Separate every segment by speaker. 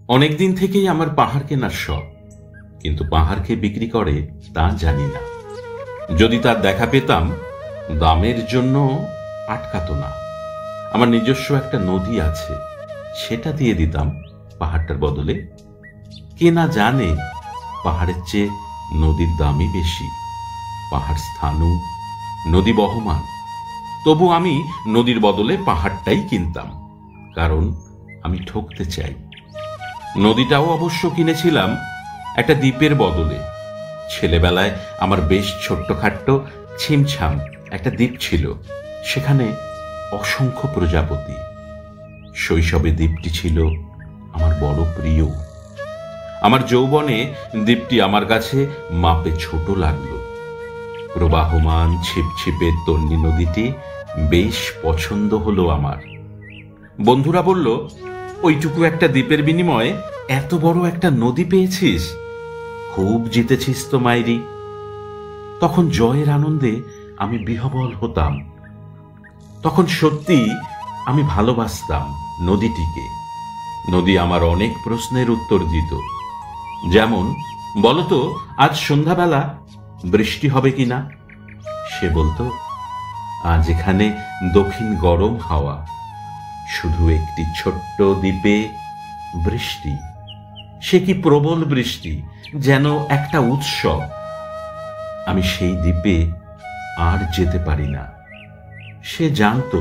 Speaker 1: অনেকদিন থেকেই আমার পাহাড় কেনার শখ, কিন্তু পাহাড়কে বিক্রি করে তা জানি না। যদি তার দেখা পেতাম, দামের জন্য আটকাতো না। আমার নিজস্ব একটা নদী আছে, সেটা দিয়ে দিতাম পাহাড়টার বদলে। কে না জানে পাহাড়ের চেয়ে নদীর দামই বেশি। পাহাড় স্থানু, নদী বহমান। তবু আমি নদীর বদলে পাহাড়টাই কিনতাম, কারণ আমি ঠকতে চাই। নদীটাও অবশ্য কিনেছিলাম একটা দ্বীপের বদলে। ছেলেবেলায় আমার বেশ ছোট্টখাট্ট ছিমছাম একটা দ্বীপ ছিল, সেখানে অসংখ্য প্রজাপতি। শৈশবে দ্বীপটি ছিল আমার বড় প্রিয়। আমার যৌবনে দ্বীপটি আমার কাছে মাপে ছোট লাগলো। প্রবাহমান ছিপছিপে তন্নি নদীটি বেশ পছন্দ হলো আমার। বন্ধুরা বলল, ওইটুকু একটা দ্বীপের বিনিময়ে এত বড় একটা নদী পেয়েছিস, খুব জিতেছিস তো মাইরি। তখন জয়ের আনন্দে আমি বিহ্বল হতাম। তখন সত্যি আমি ভালোবাসতাম নদীটিকে। নদী আমার অনেক প্রশ্নের উত্তর দিত, যেমন, বলতো আজ সন্ধ্যাবেলা বৃষ্টি হবে কিনা। সে বলতো, আজ এখানে দক্ষিণ গরম হাওয়া, শুধু একটি ছোট্ট দ্বীপে বৃষ্টি। সে কি প্রবল বৃষ্টি, যেন একটা উৎসব। আমি সেই দ্বীপে আর যেতে পারি না। সে জানতো,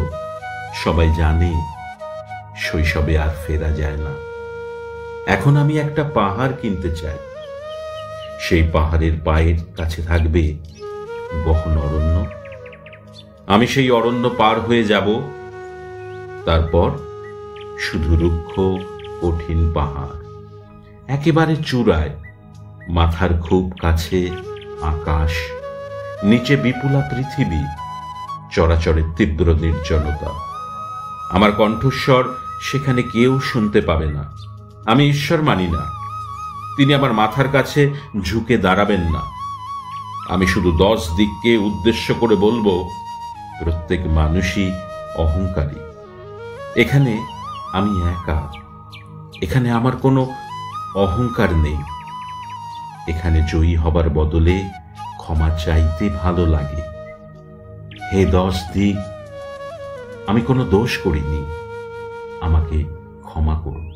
Speaker 1: সবাই জানে, শৈশবে আর ফেরা যায় না। এখন আমি একটা পাহাড় কিনতে চাই। সেই পাহাড়ের পায়ের কাছে থাকবে গহন অরণ্য। আমি সেই অরণ্য পার হয়ে যাব, তারপর শুধু রুক্ষ কঠিন পাহাড়, একেবারে চূড়ায়, মাথার খুব কাছে আকাশ, নিচে বিপুলা পৃথিবী, চরাচরের তীব্র নির্জনতা। আমার কণ্ঠস্বর সেখানে কেউ শুনতে পাবে না। আমি ঈশ্বর মানি না, তিনি আমার মাথার কাছে ঝুঁকে দাঁড়াবেন না। আমি শুধু 10 দিককে উদ্দেশ্য করে বলবো, প্রত্যেক মানুষই অহংকারী। এখানে আমি একা। এখানে আমার কোনো অহংকার নেই। এখানে জয়ী হবার বদলে ক্ষমা চাইতে ভালো লাগে। হে 10 দিক, আমি কোনো দোষ করিনি, আমাকে ক্ষমা করুন।